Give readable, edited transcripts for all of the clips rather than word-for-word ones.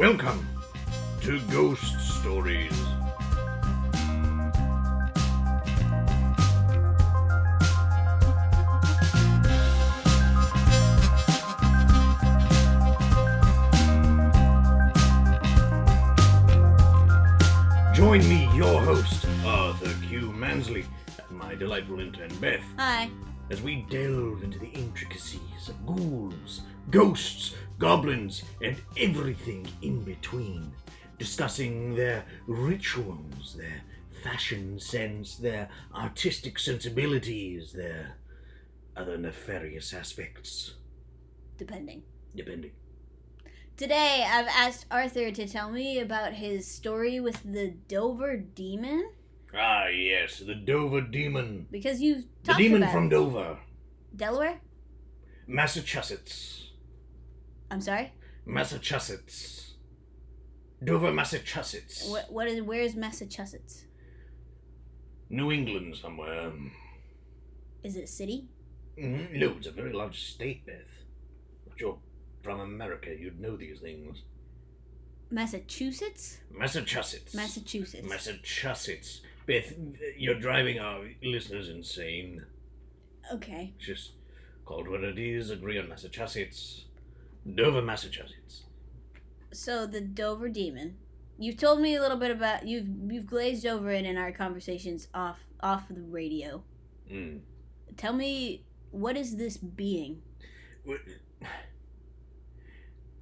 Welcome to Ghost Stories. Join me, your host, Arthur Q. Mansley, and my delightful intern, Beth. Hi. As we delve into the intricacies of ghouls, ghosts, goblins, and everything in between, discussing their rituals, their fashion sense, their artistic sensibilities, their other nefarious aspects. Depending. Today, I've asked Arthur to tell me about his story with the Dover Demon. Ah, yes, the Dover Demon. Because you talked about The demon from Dover. Delaware? Massachusetts. I'm sorry? Massachusetts. Dover, Massachusetts. Where's Massachusetts? New England somewhere. Is it a city? No, it's a very large state, Beth. If you're from America, you'd know these things. Massachusetts. Beth, you're driving our listeners insane. Okay. Just called what it is, agree on Massachusetts. Dover, Massachusetts. So the Dover Demon. You've told me a little bit about you've glazed over it in our conversations off the radio. Tell me, what is this being?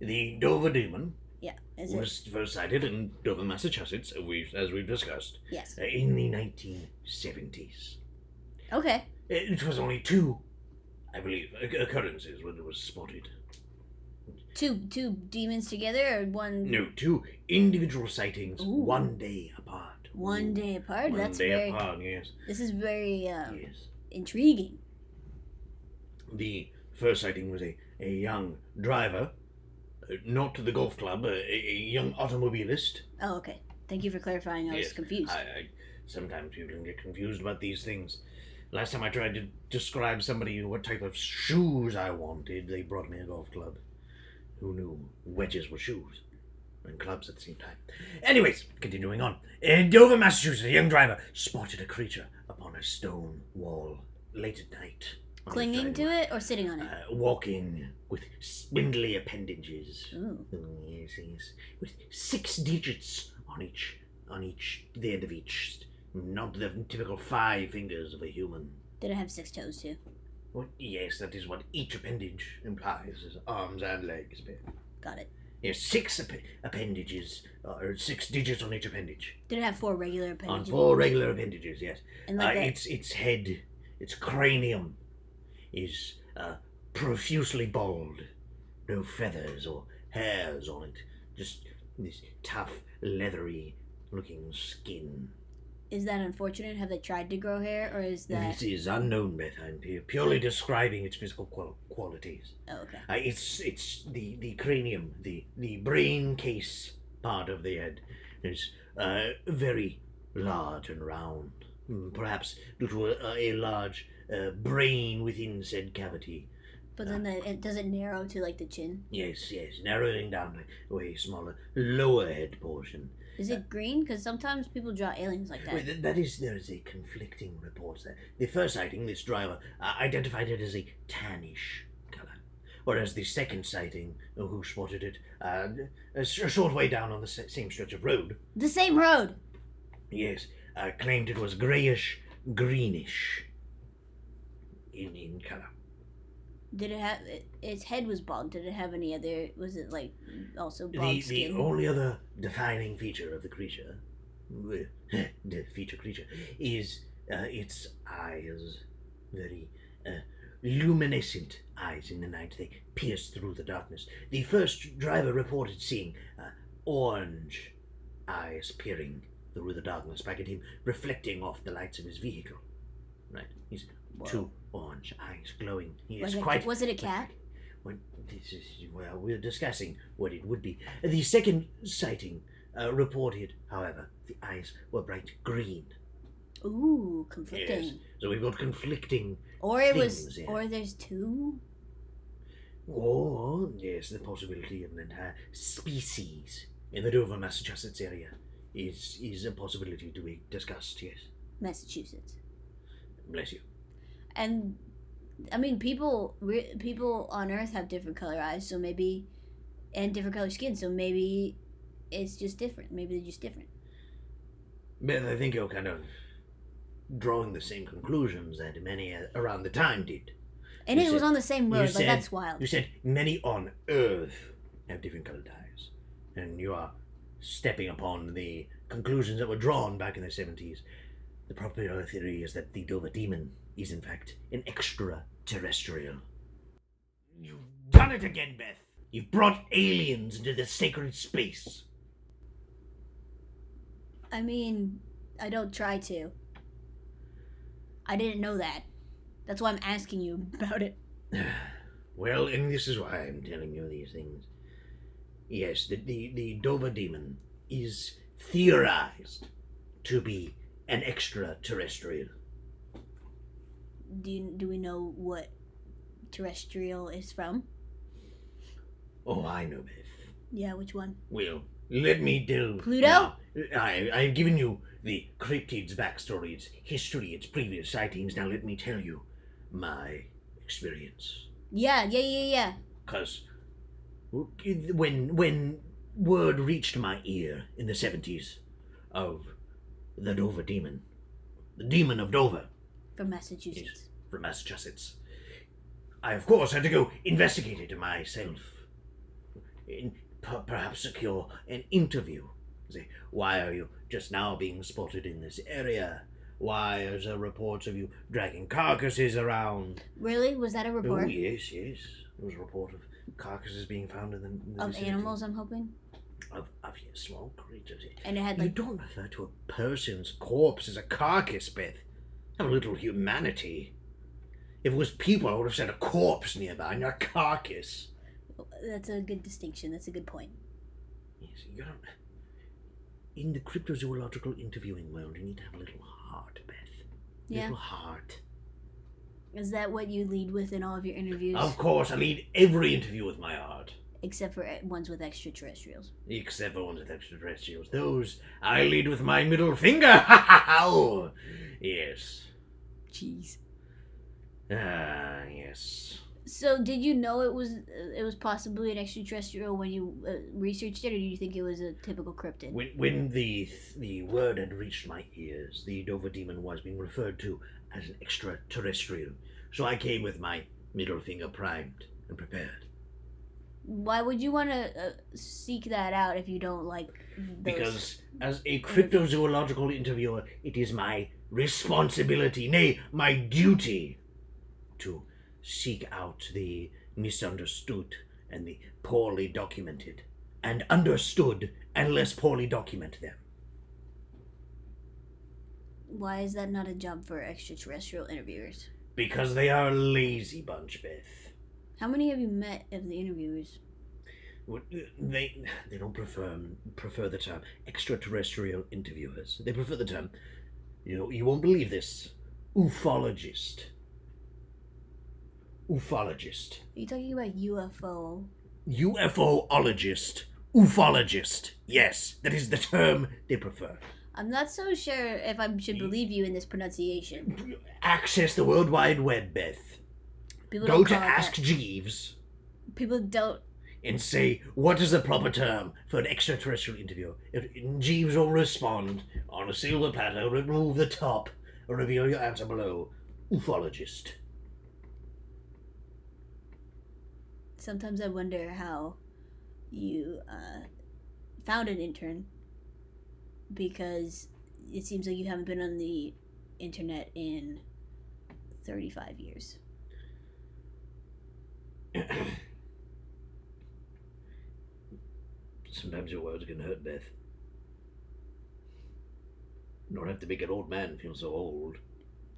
The Dover Demon. Yeah, was first sighted in Dover, Massachusetts, as we've discussed. Yes. In the 1970s. Okay. It was only two, I believe, occurrences when it was spotted. Two demons together, or one? No, two individual sightings. Ooh. 1 day apart. One day apart? One day apart, yes. This is very yes. Intriguing. The first sighting was a young driver, not to the golf club, a young automobilist. Oh, okay. Thank you for clarifying. I was confused. Sometimes people can get confused about these things. Last time I tried to describe somebody what type of shoes I wanted, they brought me a golf club. Who knew wedges were shoes? And clubs at the same time. Anyways, continuing on. In Dover, Massachusetts, a young driver spotted a creature upon a stone wall late at night. Clinging to it or sitting on it? Walking with spindly appendages. Ooh. Yes. With 6 digits on the end of each. Not the typical 5 fingers of a human. Did it have 6 toes too? Well, yes, that is what each appendage implies, as arms and legs. Got it. Yes, 6 appendages, or 6 digits on each appendage. Did it have 4 regular appendages? On 4 regular appendages, yes. And like its head, its cranium, is profusely bald. No feathers or hairs on it. Just this tough, leathery-looking skin. Is that unfortunate? Have they tried to grow hair, or is that... This is unknown, Beth. I'm purely describing its physical qualities. Oh, okay. It's the cranium, the brain case part of the head is very large and round. Perhaps due to a large brain within said cavity. But then it doesn't narrow to like the chin? Yes, narrowing down to a smaller lower head portion. Is it green? Because sometimes people draw aliens like that. Well, there is a conflicting reports there. The first sighting, this driver identified it as a tannish color, whereas the second sighting, who spotted it a short way down on the same stretch of road. The same road. Yes, claimed it was greenish in color. Did it have... Its head was bald. Did it have any other... Was it, like, also bald skin? The only other defining feature of the creature... the feature creature... is its eyes. Very luminescent eyes in the night. They pierce through the darkness. The first driver reported seeing orange eyes peering through the darkness back at him, reflecting off the lights of his vehicle. Right? He's... Whoa. 2 orange eyes glowing. Was it a cat? We're discussing what it would be. The second sighting reported, however, the eyes were bright green. Ooh, conflicting. Yes. So we've got conflicting Or things here. Or there's 2? Or, yes, the possibility of an entire species in the Dover, Massachusetts area is a possibility to be discussed, yes. Massachusetts. Bless you. And, I mean, people on Earth have different color eyes, so maybe, and different color skin, so maybe it's just different. Maybe they're just different. Beth, I think you're kind of drawing the same conclusions that many around the time did. And it was on the same road, like that's wild. You said many on Earth have different colored eyes. And you are stepping upon the conclusions that were drawn back in the 70s. The popular theory is that the Dover Demon is in fact an extraterrestrial. You've done it again, Beth. You've brought aliens into the sacred space. I mean, I don't try to. I didn't know that. That's why I'm asking you about it. Well, and this is why I'm telling you these things. Yes, the Dover Demon is theorized to be an extraterrestrial. Do we know what terrestrial is from? Oh, I know, Beth. Yeah, which one? Well, let me delve. Pluto? Now, I've given you the cryptid's backstory, its history, its previous sightings. Now let me tell you my experience. Yeah. Because when word reached my ear in the 70s of the Dover Demon, the Demon of Dover. From Massachusetts. Yes, from Massachusetts. I, of course, had to go investigate it myself. Perhaps secure an interview. Say, why are you just now being spotted in this area? Why is there reports of you dragging carcasses around? Really? Was that a report? Oh, yes. There was a report of carcasses being found in the of vicinity. animals, I'm hoping? Of small creatures. And it had You don't refer to a person's corpse as a carcass, Beth. Have a little humanity. If it was people, I would have said a corpse nearby, not a carcass. That's a good distinction. That's a good point. Yes, you don't... In the cryptozoological interviewing world, you need to have a little heart, Beth. Yeah. Little heart. Is that what you lead with in all of your interviews? Of course, I lead every interview with my heart. Except for ones with extraterrestrials. Except for ones with extraterrestrials. Those I lead with my middle finger. Oh, yes. Jeez. Yes. So, did you know it was possibly an extraterrestrial when you researched it, or do you think it was a typical cryptid? When the word had reached my ears, the Dover Demon was being referred to as an extraterrestrial. So I came with my middle finger primed and prepared. Why would you want to seek that out if you don't like those? Because as a cryptozoological interviewer, it is my responsibility, nay, my duty, to seek out the misunderstood and the poorly documented, and understood and less poorly document them. Why is that not a job for extraterrestrial interviewers? Because they are a lazy bunch, Beth. How many have you met of the interviewers? They don't prefer the term extraterrestrial interviewers. They prefer the term, you won't believe this, ufologist. Ufologist. Are you talking about UFO? UFOologist. Ufologist. Yes, that is the term they prefer. I'm not so sure if I should believe you in this pronunciation. Access the World Wide Web, Beth. Go to Ask Jeeves. People don't. And say, what is the proper term for an extraterrestrial interview? Jeeves will respond on a silver platter, remove the top, and reveal your answer below. Ufologist. Sometimes I wonder how you found an intern, because it seems like you haven't been on the internet in 35 years. Sometimes your words can hurt, Beth. You don't have to make an old man feel so old.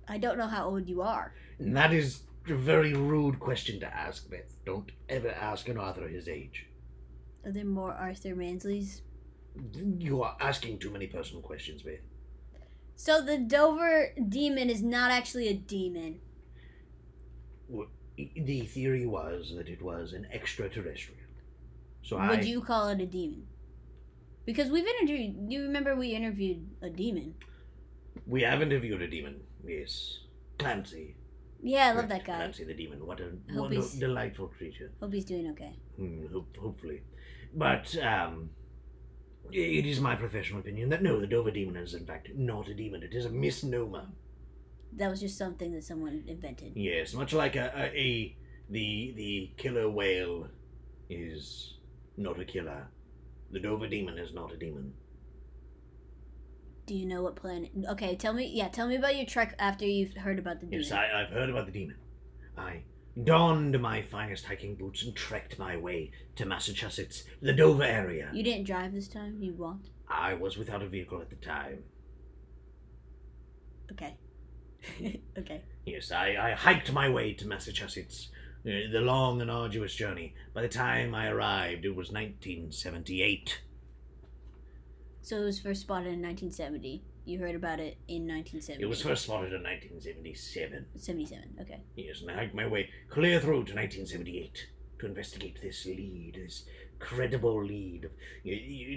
I don't know how old you are. And that is a very rude question to ask, Beth. Don't ever ask an author his age. Are there more Arthur Mansleys? You are asking too many personal questions, Beth. So the Dover Demon is not actually a demon. The theory was that it was an extraterrestrial. So Would you call it a demon? Because we've interviewed. Do you remember we interviewed a demon? We have interviewed a demon. Yes, Clancy. Yeah, I love that guy. Clancy the demon. What a delightful creature. Hope he's doing okay. Hopefully, but it is my professional opinion that no, the Dover demon is in fact not a demon. It is a misnomer. That was just something that someone invented. Yes, much like the killer whale is not a killer. The Dover demon is not a demon. Do you know what planet? Okay, tell me about your trek after you've heard about the demon. Yes, I've heard about the demon. I donned my finest hiking boots and trekked my way to Massachusetts, the Dover area. You didn't drive this time? You walked? I was without a vehicle at the time. Okay. Okay. Yes, I hiked my way to Massachusetts. The long and arduous journey. By the time I arrived, it was 1978. So it was first spotted in 1970. You heard about it in 1970. It was first spotted in 1977. 77, okay. Yes, and I hiked my way clear through to 1978 to investigate this credible lead.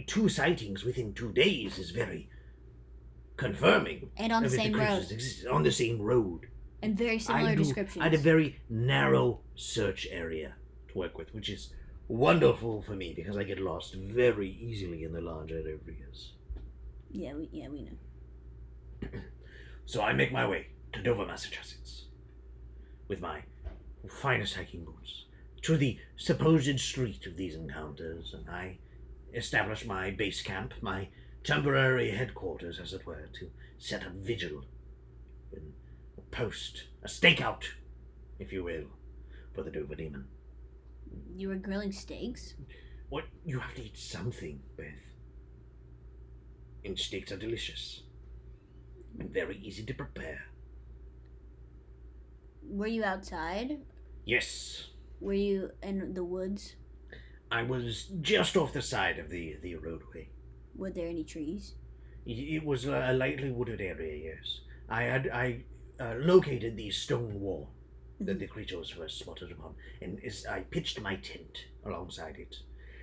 2 sightings within 2 days is very confirming. And on the same road. On the same road. And very similar descriptions. I had a very narrow search area to work with, which is wonderful for me because I get lost very easily in the larger areas. Yeah, we know. So I make my way to Dover, Massachusetts, with my finest hiking boots, to the supposed street of these encounters, and I establish my base camp, my temporary headquarters, as it were, to set up vigil, and a post, a stakeout, if you will, for the Dover demon. You were grilling steaks? What? You have to eat something, Beth. And steaks are delicious. And very easy to prepare. Were you outside? Yes. Were you in the woods? I was just off the side of the roadway. Were there any trees? It was a lightly wooded area, yes. I located the stone wall that the creature was first spotted upon, and I pitched my tent alongside it,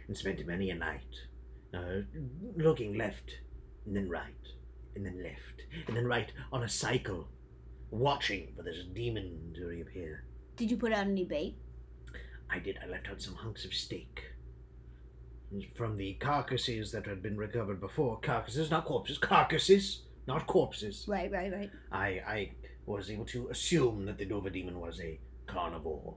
and spent many a night, looking left, and then right, and then left, and then right on a cycle, watching for this demon to reappear. Did you put out any bait? I did. I left out some hunks of steak from the carcasses that had been recovered before. Carcasses, not corpses. Carcasses, not corpses. Right. I was able to assume that the Dover demon was a carnivore.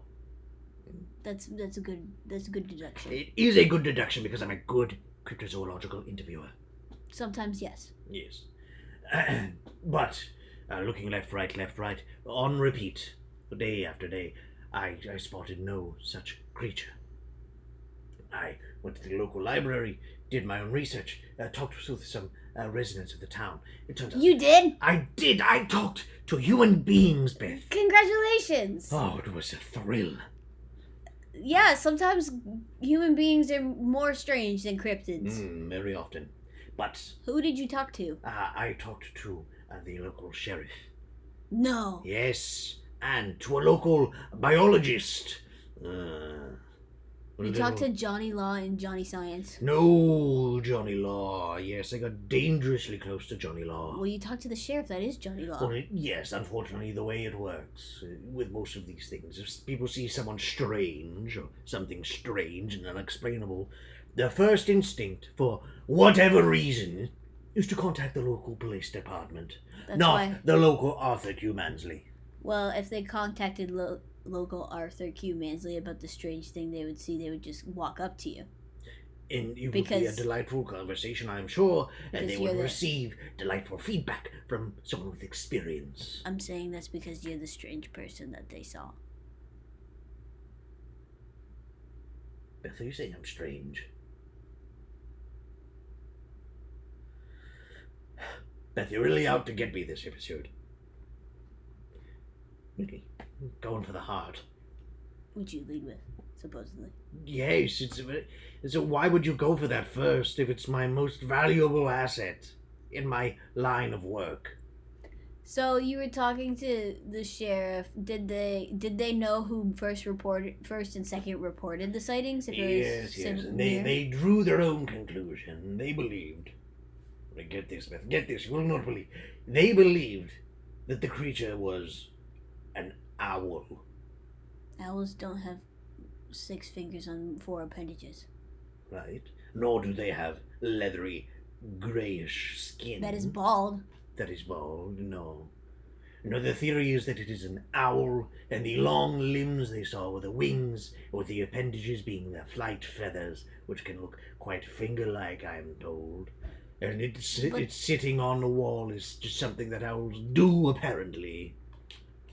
That's a good deduction. It is a good deduction because I'm a good cryptozoological interviewer. Sometimes, yes. Yes. But looking left, right, on repeat, day after day, I spotted no such creature. I went to the local library, did my own research, talked to some residents of the town. It turns out you did? I did. I talked to human beings, Beth. Congratulations. Oh, it was a thrill. Yeah, sometimes human beings are more strange than cryptids. Very often. But who did you talk to? I talked to the local sheriff. No. Yes, and to a local biologist. You talked to Johnny Law and Johnny Science? No, Johnny Law. Yes, I got dangerously close to Johnny Law. Well, you talked to the sheriff. That is Johnny Law. Well, yes, unfortunately, the way it works with most of these things, if people see someone strange or something strange and unexplainable, their first instinct, for whatever reason, is to contact the local police department, the local Arthur Q. Mansley. Well, if they contacted local Arthur Q. Mansley about the strange thing they would see, they would just walk up to you. And it would be a delightful conversation, I'm sure, and they would receive delightful feedback from someone with experience. I'm saying that's because you're the strange person that they saw. Beth, are you saying I'm strange? Beth, you're really out to get me this episode. Really? Going for the heart. Which you lead with, supposedly. Yes, it's why would you go for that first if it's my most valuable asset in my line of work? So you were talking to the sheriff. Did they know who first and second reported the sightings? If Yes. And they drew their own conclusion. They believed. Get this, Beth. Get this. You will not believe. They believed that the creature was an owl. Owls don't have 6 fingers on 4 appendages. Right. Nor do they have leathery, greyish skin. That is bald. That is bald, no. No, the theory is that it is an owl, and the long limbs they saw were the wings, with the appendages being the flight feathers, which can look quite finger-like, I'm told. And it's sitting on the wall is just something that owls do, apparently.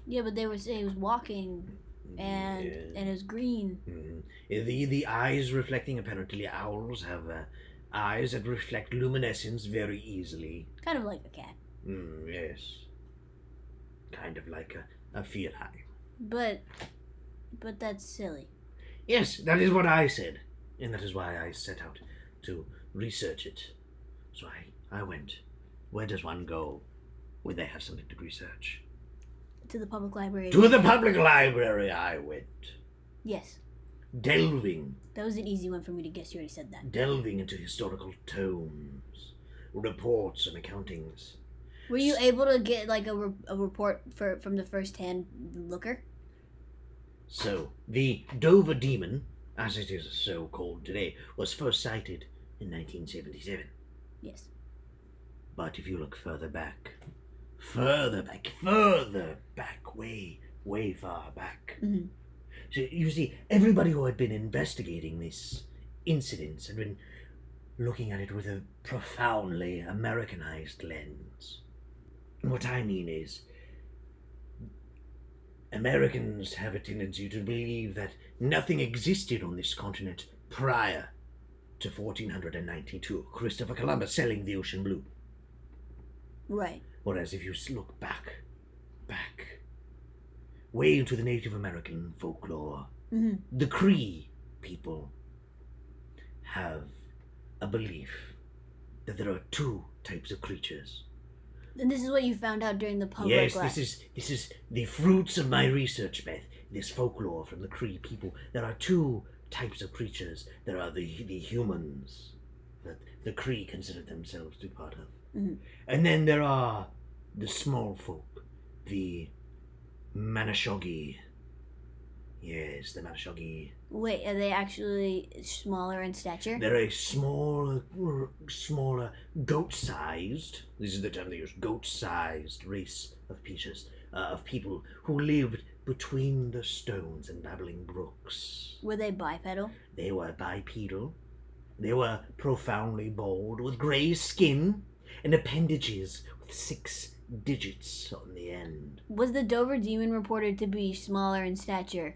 Yeah, but they were saying it was walking, and it was green. The eyes reflecting, apparently owls have eyes that reflect luminescence very easily. Kind of like a cat. Yes. Kind of like a feline. But that's silly. Yes, that is what I said. And that is why I set out to research it. So I went. Where does one go when they have something to research? To the public library. To the public library I went. Yes. Delving. That was an easy one for me to guess. You already said that. Delving into historical tomes, reports and accountings. Were you able to get like a report from the first-hand looker? So, the Dover Demon, as it is so called today, was first sighted in 1977. Yes. But if you look further back, way far back. Mm-hmm. So you see, everybody who had been investigating this incident had been looking at it with a profoundly Americanized lens. What I mean is, Americans have a tendency to believe that nothing existed on this continent prior to 1492, Christopher Columbus sailing the ocean blue. Right. Whereas if you look back, way into the Native American folklore, the Cree people have a belief that there are 2 types of creatures. And this is what you found out during the public Yes, this is the fruits of my research, Beth. This folklore from the Cree people. There are 2 types of creatures. There are the humans that the Cree consider themselves to be part of. And then there are the small folk, the Manashoggi. Yes, the Manashoggi. Wait, are they actually smaller in stature? They're a smaller, goat-sized, this is the term they use, goat-sized race of people who lived between the stones and babbling brooks. Were they bipedal? They were bipedal. They were profoundly bald, with grey skin and appendages with 6 digits on the end. Was the Dover Demon reported to be smaller in stature?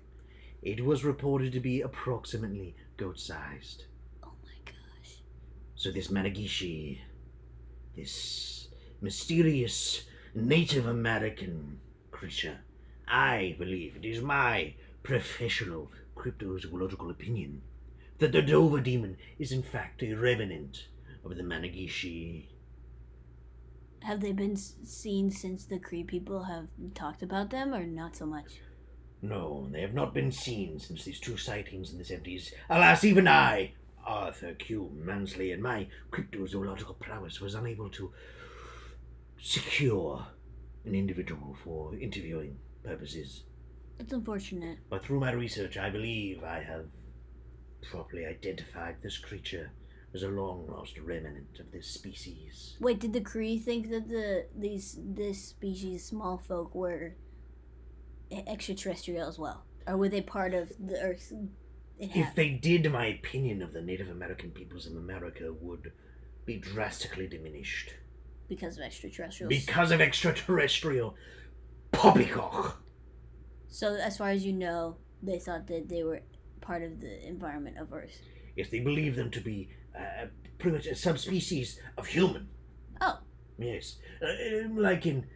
It was reported to be approximately goat-sized. Oh my gosh. So this Managishi, this mysterious Native American creature, I believe, it is my professional cryptozoological opinion, that the Dover Demon is in fact a remnant of the Managishi. Have they been seen since the Cree people have talked about them, or not so much? No, they have not been seen since these 2 sightings in the 70s. Alas, even I, Arthur Q. Mansley, and my cryptozoological prowess was unable to secure an individual for interviewing purposes. That's unfortunate. But through my research, I believe I have properly identified this creature as a long-lost remnant of this species. Wait, did the Cree think that this species, small folk, were extraterrestrial as well? Or were they part of the Earth? If they did, my opinion of the Native American peoples of America would be drastically diminished. Because of extraterrestrials? Because of extraterrestrial poppycock. So, as far as you know, they thought that they were part of the environment of Earth. Yes, they believe them to be pretty much a subspecies of human. Oh. Yes. Like in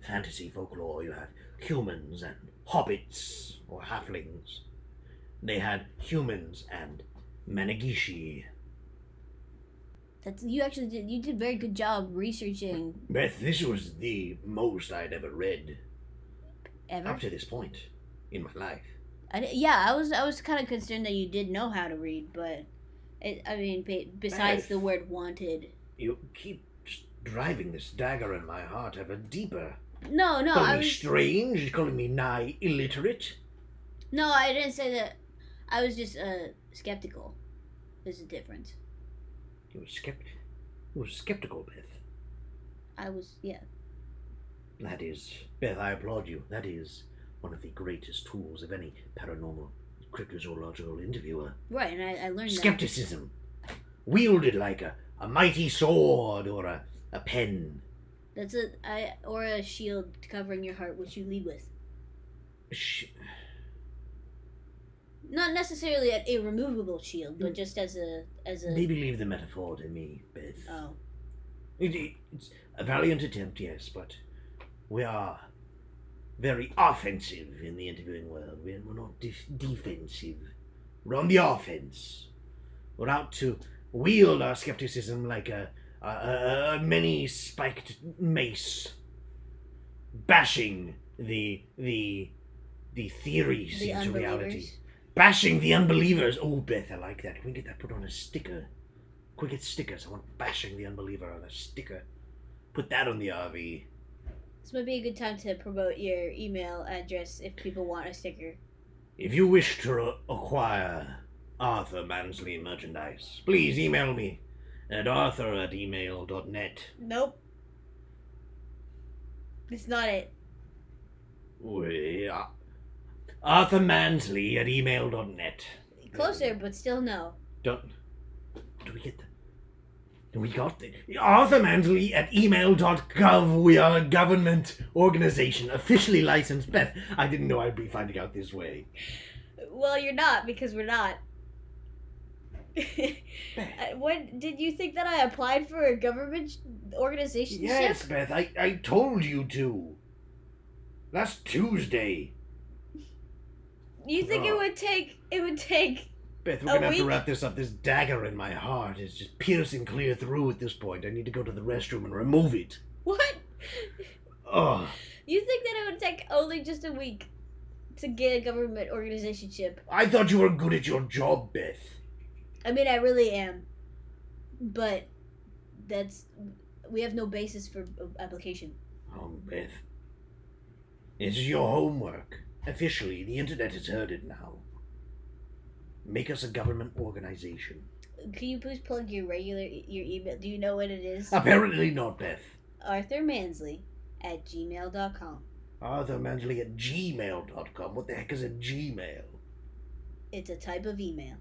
fantasy folklore, you have humans and hobbits or halflings. They had humans and Managishi. You did very good job researching. Beth, this was the most I'd ever read Ever? up to this point in my life. I was kind of concerned that you did know how to read, but besides Beth, the word wanted. You keep just driving this dagger in my heart ever deeper. No, Calling me strange, calling me nigh illiterate. No, I didn't say that. I was just skeptical. There's a difference. You were skeptical, Beth. I was, yeah. That is, Beth, I applaud you. That is one of the greatest tools of any paranormal cryptozoological interviewer. Right, and I learned skepticism. Wielded like a mighty sword or a pen. or a shield covering your heart, which you lead with. Not necessarily an irremovable shield, but just as a. Maybe leave the metaphor to me, Beth. Oh. It's a valiant attempt, yes, but we are very offensive in the interviewing world. We're not defensive. We're on the offense. We're out to wield our skepticism like a many-spiked mace, bashing the theories the into unbelievers. reality. Bashing the unbelievers. Oh, Beth, I like that. Can we get that put on a sticker? Can we get stickers? I want bashing the unbeliever on a sticker. Put that on the RV. This might be a good time to promote your email address if people want a sticker. If you wish to acquire Arthur Mansley merchandise, please email me at arthur@email.net. Nope. It's not it. Arthur Mansley at email.net. Closer, but still no. Do we get that? We got the Arthur Mansley at email.gov. We are a government organization, officially licensed. Beth, I didn't know I'd be finding out this way. Well, you're not, because we're not. What did you think that I applied for a government organization? Yes, Beth, I told you to. Last Tuesday. You think it would take Beth, we're gonna have to wrap this up. This dagger in my heart is just piercing clear through at this point. I need to go to the restroom and remove it. What? Oh. You think that it would take only just a week to get a government organizationship? I thought you were good at your job, Beth. I mean, I really am. But we have no basis for application. Oh, Beth. This is your homework. Officially, the internet has heard it now. Make us a government organization. Can you please plug your email? Do you know what it is? Apparently not, Beth. ArthurMansley@gmail.com. ArthurMansley@gmail.com. What the heck is a Gmail? It's a type of email.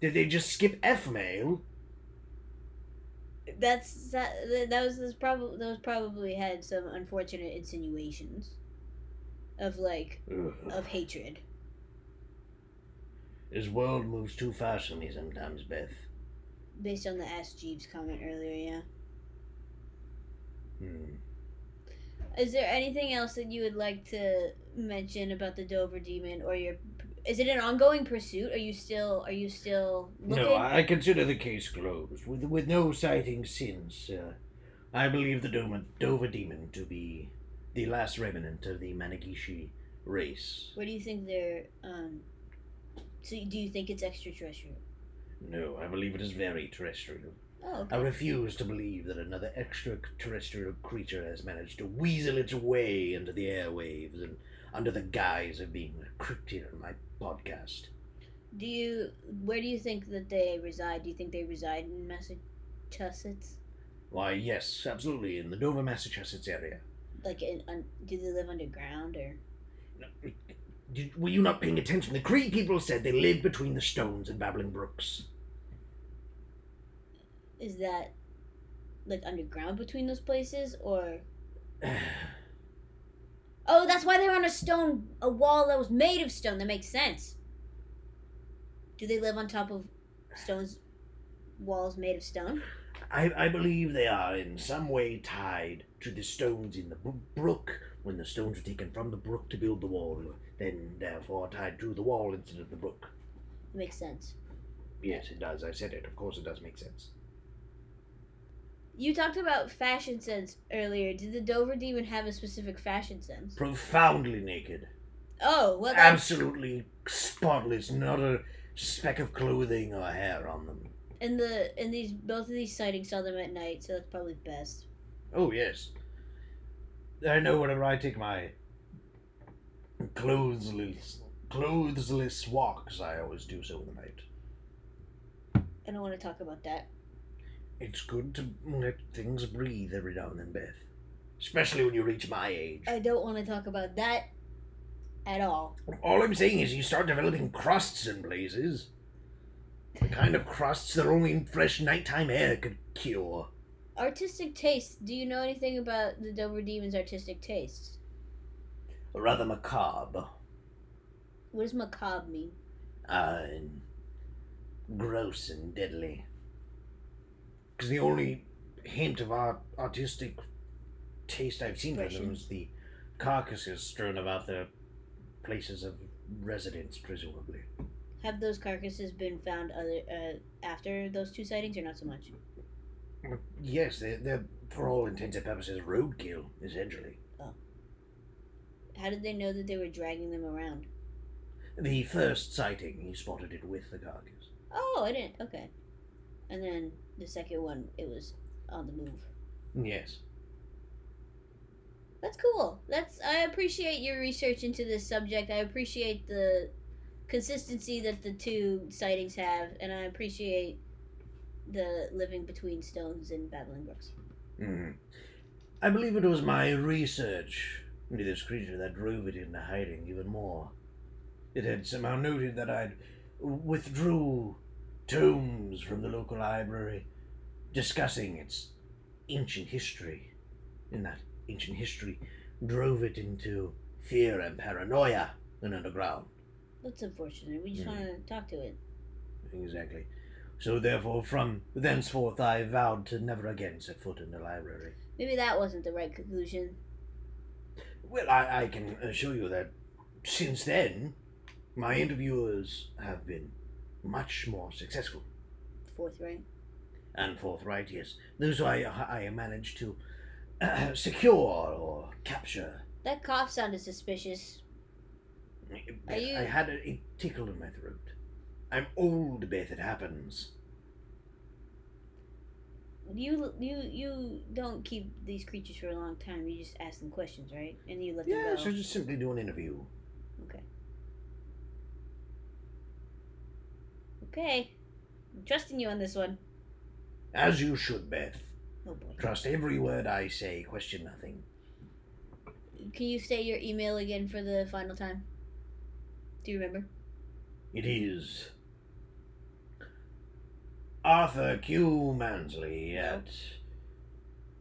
Did they just skip F-mail? Those probably had some unfortunate insinuations of of hatred. This world moves too fast for me sometimes, Beth. Based on the Ask Jeeves comment earlier, yeah. Is there anything else that you would like to mention about the Dover Demon, or is it an ongoing pursuit? Are you still looking? No, I consider the case closed. With no sightings since, I believe the Dover Demon to be the last remnant of the Managishi race. What do you think they're, so do you think it's extraterrestrial? No, I believe it is very terrestrial. Oh, okay. I refuse to believe that another extraterrestrial creature has managed to weasel its way into the airwaves and under the guise of being a cryptid on my podcast. Where do you think that they reside? Do you think they reside in Massachusetts? Why, yes, absolutely, in the Dover, Massachusetts area. Do they live underground, or? No, were you not paying attention? The Cree people said they live between the stones and babbling brooks. Is that, underground between those places, or? Oh, that's why they're on a wall that was made of stone. That makes sense. Do they live on top of walls made of stone? I believe they are in some way tied to the stones in the brook when the stones were taken from the brook to build the wall, then therefore tied to the wall instead of the brook. Makes sense. Yes, it does. I said it. Of course it does make sense. You talked about fashion sense earlier. Did the Dover Demon have a specific fashion sense? Profoundly naked. Oh, well, Absolutely spotless, not a speck of clothing or hair on them. And both of these sightings saw them at night, so that's probably best. Oh, yes. I know whenever I take my clothesless walks, I always do so in the night. I don't want to talk about that. It's good to let things breathe every now and then, Beth. Especially when you reach my age. I don't want to talk about that at all. All I'm saying is you start developing crusts in places. The kind of crusts that only fresh nighttime air could cure. Artistic taste. Do you know anything about the Dover Demon's artistic tastes? Rather macabre. What does macabre mean? Gross and deadly. Because the only hint of artistic taste I've seen from them is the carcasses strewn about their places of residence, presumably. Have those carcasses been found after those two sightings, or not so much? Yes, they're for all intents and purposes roadkill, essentially. Oh. How did they know that they were dragging them around? The first sighting, he spotted it with the carcass. Oh, I didn't. Okay. And then the second one, it was on the move. Yes. That's cool. I appreciate your research into this subject. I appreciate the consistency that the two sightings have, and I appreciate the living between stones and babbling brooks. Mm-hmm. I believe it was my research into this creature that drove it into hiding even more. It had somehow noted that I'd withdrew tomes from the local library discussing its ancient history, and that ancient history drove it into fear and paranoia and underground. That's unfortunate. We just want to talk to it. Exactly. So therefore, from thenceforth, I vowed to never again set foot in the library. Maybe that wasn't the right conclusion. Well, I can assure you that since then, my interviewers have been much more successful. Forthright. And forthright, yes. Those I managed to secure or capture. That cough sounded suspicious. I had a tickle in my throat. I'm old, Beth, it happens. You don't keep these creatures for a long time. You just ask them questions, right? And you let them go. Yeah, so just simply do an interview. Okay. Okay. I'm trusting you on this one. As you should, Beth. Oh boy. Trust every word I say, question nothing. Can you state your email again for the final time? Do you remember? It is Arthur Q. Mansley at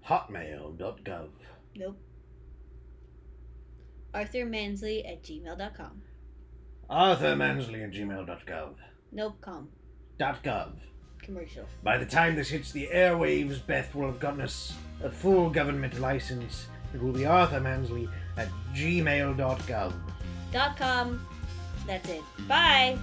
hotmail.gov. Nope. ArthurMansley@gmail.com. ArthurMansley@gmail.gov. Nope, com. .gov. Commercial. By the time this hits the airwaves, Beth will have gotten us a full government license. It will be ArthurMansley@gmail.gov. .com. That's it. Bye!